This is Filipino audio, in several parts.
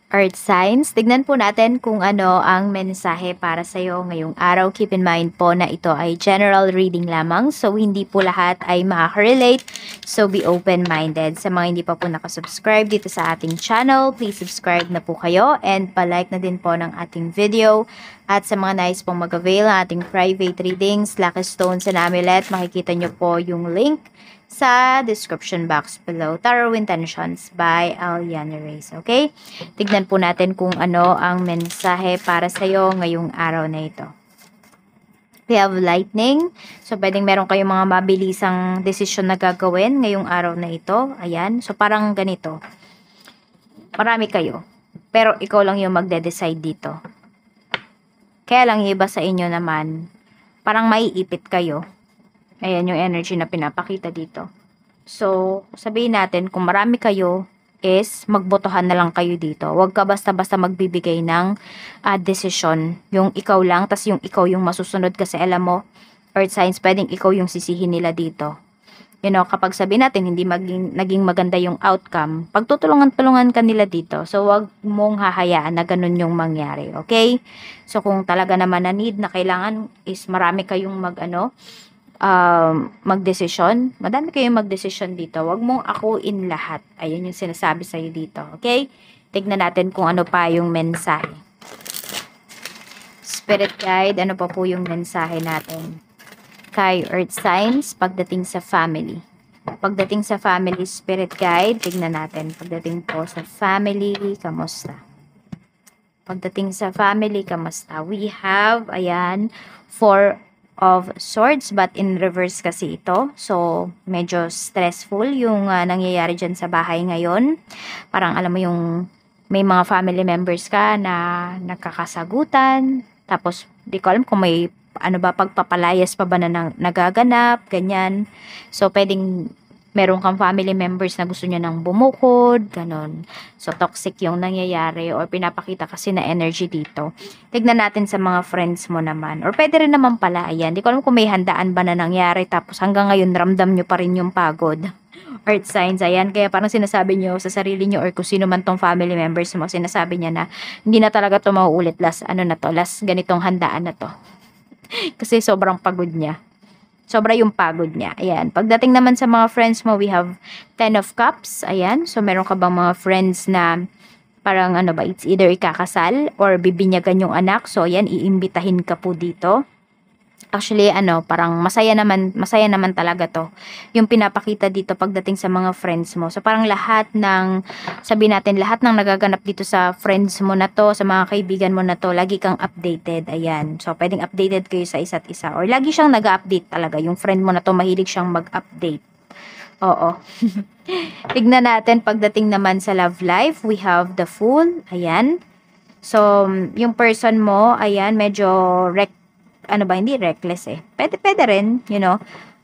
Earth signs, tignan po natin kung ano ang mensahe para sa iyo ngayong araw. Keep in mind po na ito ay general reading lamang, so hindi po lahat ay makaka-relate. So be open-minded. Sa mga hindi pa po nakasubscribe dito sa ating channel, please subscribe na po kayo and palike na din po ng ating video. At sa mga nais pong mag-avail ng ating private readings, lucky stones and amulet, makikita nyo po yung link sa description box below. Tarot Intentions by Aliana Reyes. Okay? Tignan po natin kung ano ang mensahe para sa iyo ngayong araw na ito. We have lightning. So, pwedeng meron kayong mga mabilisang desisyon na gagawin ngayong araw na ito. Ayan. So, parang ganito. Marami kayo. Pero ikaw lang yung magde-decide dito. Kaya lang yung iba sa inyo naman, parang maiipit kayo. Ayan yung energy na pinapakita dito. So, sabihin natin, kung marami kayo, is magbotohan na lang kayo dito. Huwag ka basta-basta magbibigay ng desisyon. Yung ikaw lang, tas yung ikaw yung masusunod kasi alam mo, Earth signs, pwedeng ikaw yung sisihin nila dito. You know, kapag sabihin natin, hindi naging maganda yung outcome, pagtutulungan-tulungan ka nila dito. So, wag mong hahayaan na ganun yung mangyari. Okay? So, kung talaga naman na need na kailangan is marami kayong magdesisyon. Madami kayong magdesisyon dito. Huwag mong akuin lahat. Ayun yung sinasabi sa'yo dito. Okay? Tignan natin kung ano pa yung mensahe. Spirit guide, ano pa po yung mensahe natin? Kay Earth signs, pagdating sa family. Pagdating sa family, spirit guide, tignan natin. Pagdating po sa family, kamusta? Pagdating sa family, kamusta? We have, ayan, 4 of swords, but in reverse kasi ito. So, medyo stressful yung nangyayari dyan sa bahay ngayon. Parang alam mo yung may mga family members ka na nagkakasagutan. Tapos, di ko alam kung may pagpapalayas pa ba na nagaganap, ganyan. So, pwedeng meron kang family members na gusto niya nang bumukod, ganon. So, toxic yung nangyayari or pinapakita kasi na energy dito. Tignan natin sa mga friends mo naman. Or pwede rin naman pala, ayan. Di ko alam kung may handaan ba na nangyari tapos hanggang ngayon ramdam nyo pa rin yung pagod. Earth signs, ayan. Kaya parang sinasabi nyo sa sarili nyo or kung sino man tong family members mo, sinasabi niya na hindi na talaga to mauulit. Last ganitong handaan na to. Kasi sobrang pagod niya. Sobra yung pagod niya. Ayan. Pagdating naman sa mga friends mo, we have 10 of Cups. Ayan. So, meron ka bang mga friends na parang it's either ikakasal or bibinyagan yung anak. So, ayan, iimbitahin ka po dito. Actually, parang masaya naman talaga to. Yung pinapakita dito pagdating sa mga friends mo. So, parang lahat ng nagaganap dito sa friends mo na to, sa mga kaibigan mo na to, lagi kang updated. Ayan. So, pwedeng updated kayo sa isa't isa. Or lagi siyang nag-update talaga. Yung friend mo na to, mahilig siyang mag-update. Oo. Tignan natin pagdating naman sa love life. We have the Fool. Ayan. So, yung person mo, ayan, medyo hindi reckless eh. Pwede rin,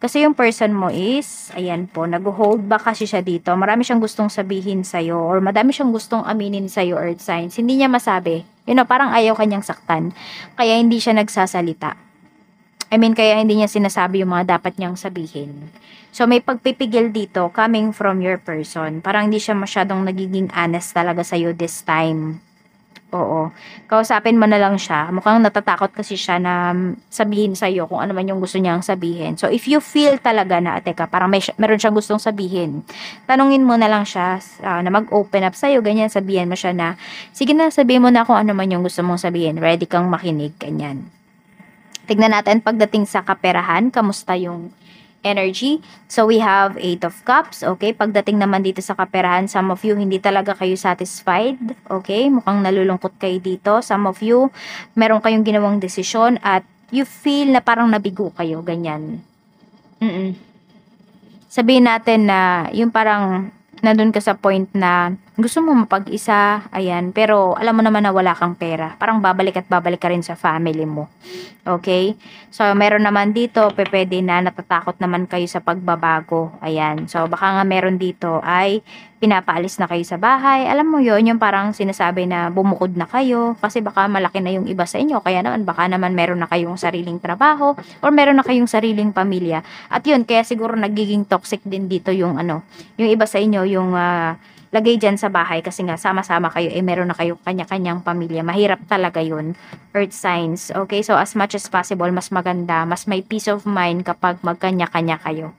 Kasi yung person mo is, ayan po, nag-hold back kasi siya dito. Marami siyang gustong sabihin sa'yo or madami siyang gustong aminin sa'yo, Earth signs. Hindi niya masabi. Parang ayaw kanyang saktan. Kaya hindi siya nagsasalita. Kaya hindi niya sinasabi yung mga dapat niyang sabihin. So, may pagpipigil dito coming from your person. Parang hindi siya masyadong nagiging honest talaga sa'yo this time. Oo. Kausapin mo na lang siya. Mukhang natatakot kasi siya na sabihin sa'yo kung ano man yung gusto niyang sabihin. So, if you feel talaga na, teka, parang meron siyang gustong sabihin, tanungin mo na lang siya na mag-open up sa'yo, ganyan, sabihin mo siya na, sige na, sabihin mo na kung ano man yung gusto mong sabihin. Ready kang makinig, ganyan. Tignan natin pagdating sa kaperahan, kamusta yung energy. So, we have 8 of Cups. Okay, pagdating naman dito sa kaperahan, some of you, hindi talaga kayo satisfied. Okay, mukhang nalulungkot kayo dito. Some of you, meron kayong ginawang desisyon at you feel na parang nabigo kayo, ganyan. Sabihin natin na yung parang nandun ka sa point na gusto mo mapag-isa, ayan, pero alam mo naman na wala kang pera. Parang babalik ka rin sa family mo. Okay? So, meron naman dito, pwede na natatakot naman kayo sa pagbabago. Ayan. So, baka nga meron dito ay pinapaalis na kayo sa bahay. Alam mo yon, yung parang sinasabi na bumukod na kayo kasi baka malaki na yung iba sa inyo. Kaya naman, baka naman meron na kayong sariling trabaho or meron na kayong sariling pamilya. At yun, kaya siguro nagiging toxic din dito yung yung iba sa inyo, yung lagay dyan sa bahay kasi nga sama-sama kayo, meron na kayo kanya-kanyang pamilya. Mahirap talaga yun, earth signs. Okay, so as much as possible, mas maganda, mas may peace of mind kapag magkanya-kanya kayo.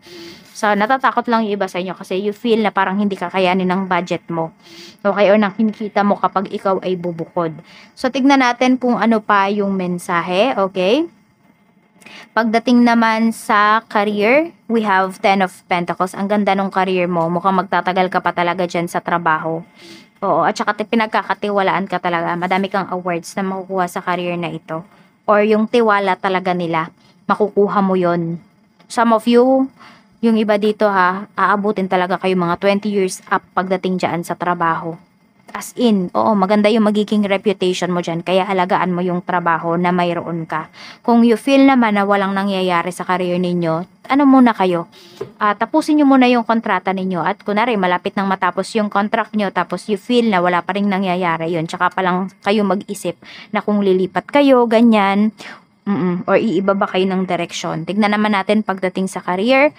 So, natatakot lang yung iba sa inyo kasi you feel na parang hindi kakayanin ng budget mo. Okay, o nang kinikita mo kapag ikaw ay bubukod. So, tignan natin kung ano pa yung mensahe, okay? Pagdating naman sa career, we have 10 of Pentacles. Ang ganda ng career mo. Mukhang magtatagal ka pa talaga dyan sa trabaho. Oo, at saka pinagkakatiwalaan ka talaga. Madami kang awards na makukuha sa career na ito. Or yung tiwala talaga nila, makukuha mo yon. Some of you, yung iba dito ha, aabutin talaga kayo mga 20 years up pagdating dyan sa trabaho. As in, oo, maganda yung magiging reputation mo dyan, kaya alagaan mo yung trabaho na mayroon ka. Kung you feel naman na walang nangyayari sa career ninyo, ano muna kayo? Tapusin nyo muna yung kontrata ninyo at kunwari malapit nang matapos yung contract nyo tapos you feel na wala pa rin nangyayari yun, tsaka pa lang kayo mag-isip na kung lilipat kayo, ganyan, or iiba ba kayo ng direction. Tignan naman natin pagdating sa career.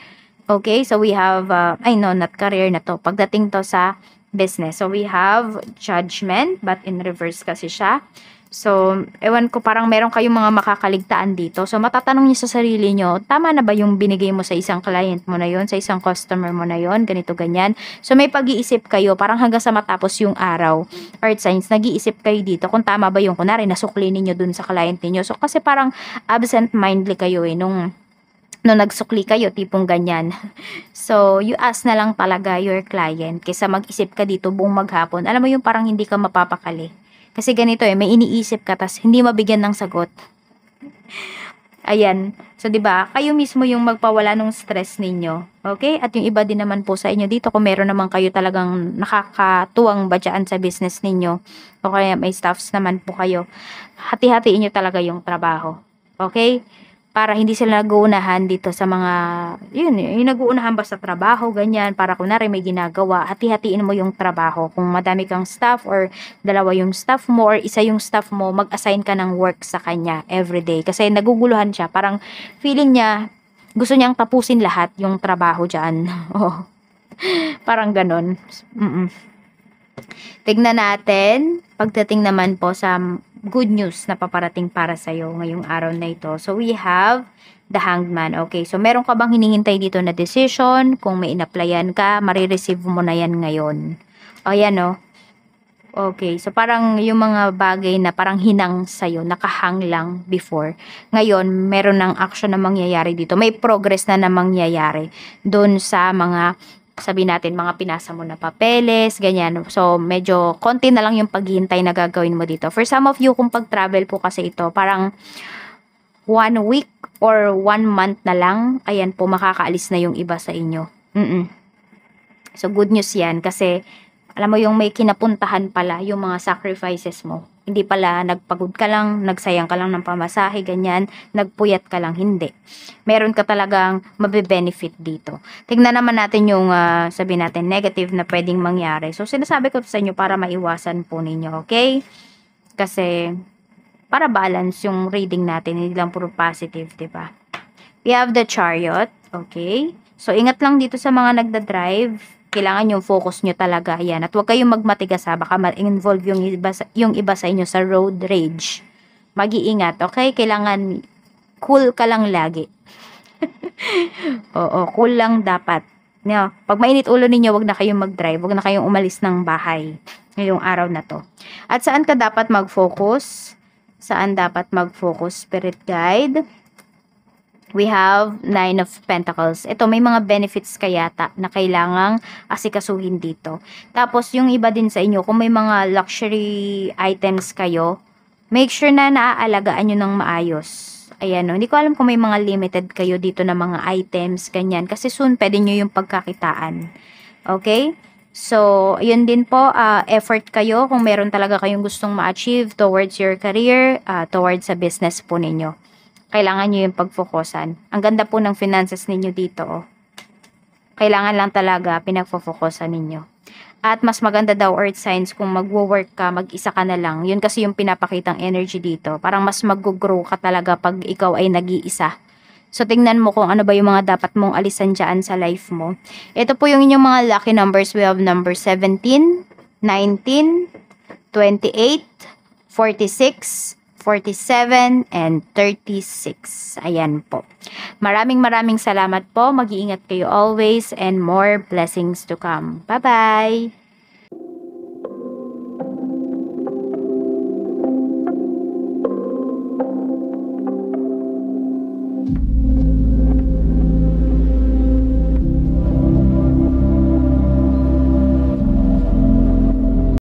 Okay, so we have, not career na to. Pagdating to sa business. So we have judgment, but in reverse kasi siya. So, ewan ko, parang meron kayong mga makakaligtaan dito. So, matatanong niyo sa sarili nyo, tama na ba yung binigay mo sa isang client mo na yon, sa isang customer mo na yon, ganito, ganyan. So, may pag-iisip kayo, parang hanggang sa matapos yung araw, earth signs, nag-iisip kayo dito kung tama ba yung, kunwari, nasukli ninyo dun sa client ninyo. So, kasi parang absent-mindedly kayo nung nagsukli kayo, tipong ganyan. So, you ask na lang talaga your client kaysa mag-isip ka dito buong maghapon. Alam mo yung parang hindi ka mapapakali. Kasi ganito may iniisip ka tas hindi mabigyan ng sagot. Ayan. So, 'di ba? Kayo mismo yung magpawala ng stress ninyo. Okay? At yung iba din naman po sa inyo dito kung meron naman kayo talagang nakakatuwang badyaan sa business ninyo. O kaya may staffs naman po kayo. Hati-hatiin nyo talaga yung trabaho. Okay? Para hindi sila nag-uunahan dito sa mga, yung nag-uunahan ba sa trabaho, ganyan, para kunwari may ginagawa, hati-hatiin mo yung trabaho. Kung madami kang staff or dalawa yung staff mo or isa yung staff mo, mag-assign ka ng work sa kanya everyday. Kasi naguguluhan siya, parang feeling niya, gusto niyang tapusin lahat yung trabaho dyan. Oh, parang ganon. Tignan natin, pagdating naman po sa good news na paparating para sa'yo ngayong araw na ito. So, we have the Hanged Man. Okay, so meron ka bang hinihintay dito na decision? Kung may in-applyan ka, marireceive mo na yan ngayon. O, yan o. Okay, so parang yung mga bagay na parang hinang sa'yo, nakahang lang before. Ngayon, meron ng action na mangyayari dito. May progress na mangyayari doon sa mga, sabihin natin, mga pinasa mo na papeles, ganyan. So, medyo konti na lang yung paghihintay na gagawin mo dito. For some of you, kung pag-travel po kasi ito, parang 1 week or 1 month na lang, ayan po, makakaalis na yung iba sa inyo. So, good news yan kasi, alam mo yung may kinapuntahan pala yung mga sacrifices mo. Hindi pala nagpagod ka lang, nagsayang ka lang ng pamasahe, ganyan, nagpuyat ka lang, hindi. Meron ka talagang mabe-benefit dito. Tignan naman natin yung, sabihin natin, negative na pwedeng mangyari. So, sinasabi ko sa inyo para maiwasan po ninyo, okay? Kasi, para balance yung reading natin, hindi lang puro positive, diba? We have the Chariot, okay? So, ingat lang dito sa mga nagda-drive. Kailangan yung focus nyo talaga. Ayan. At huwag kayong magmatigas ha. Baka ma-involve yung iba sa inyo sa road rage. Mag-iingat. Okay? Kailangan cool ka lang lagi. Oo. Cool lang dapat. No, pag mainit ulo ninyo, wag na kayong mag-drive. Wag na kayong umalis ng bahay ngayong araw na to. At saan ka dapat mag-focus? Saan dapat mag-focus? Spirit guide. We have 9 of Pentacles. Ito, may mga benefits kayata na kailangang asikasuhin dito. Tapos, yung iba din sa inyo, kung may mga luxury items kayo, make sure na naaalagaan nyo ng maayos. Ayan, no? Hindi ko alam kung may mga limited kayo dito na mga items, ganyan. Kasi soon, pwede nyo yung pagkakitaan. Okay? So, yun din po, effort kayo kung meron talaga kayong gustong ma-achieve towards your career, towards sa business po ninyo. Kailangan nyo yung pagfokusan. Ang ganda po ng finances ninyo dito, oh. Kailangan lang talaga pinagfokusan ninyo. At mas maganda daw, earth signs, kung magwo-work ka, mag-isa ka na lang. Yun kasi yung pinapakitang energy dito. Parang mas mag-grow ka talaga pag ikaw ay nag-iisa. So, tingnan mo kung ano ba yung mga dapat mong alisan dyan sa life mo. Ito po yung inyong mga lucky numbers. We have number 17, 19, 28, 46, 47, and 36. Ayan po. Maraming salamat po. Mag-iingat kayo always and more blessings to come. Bye-bye!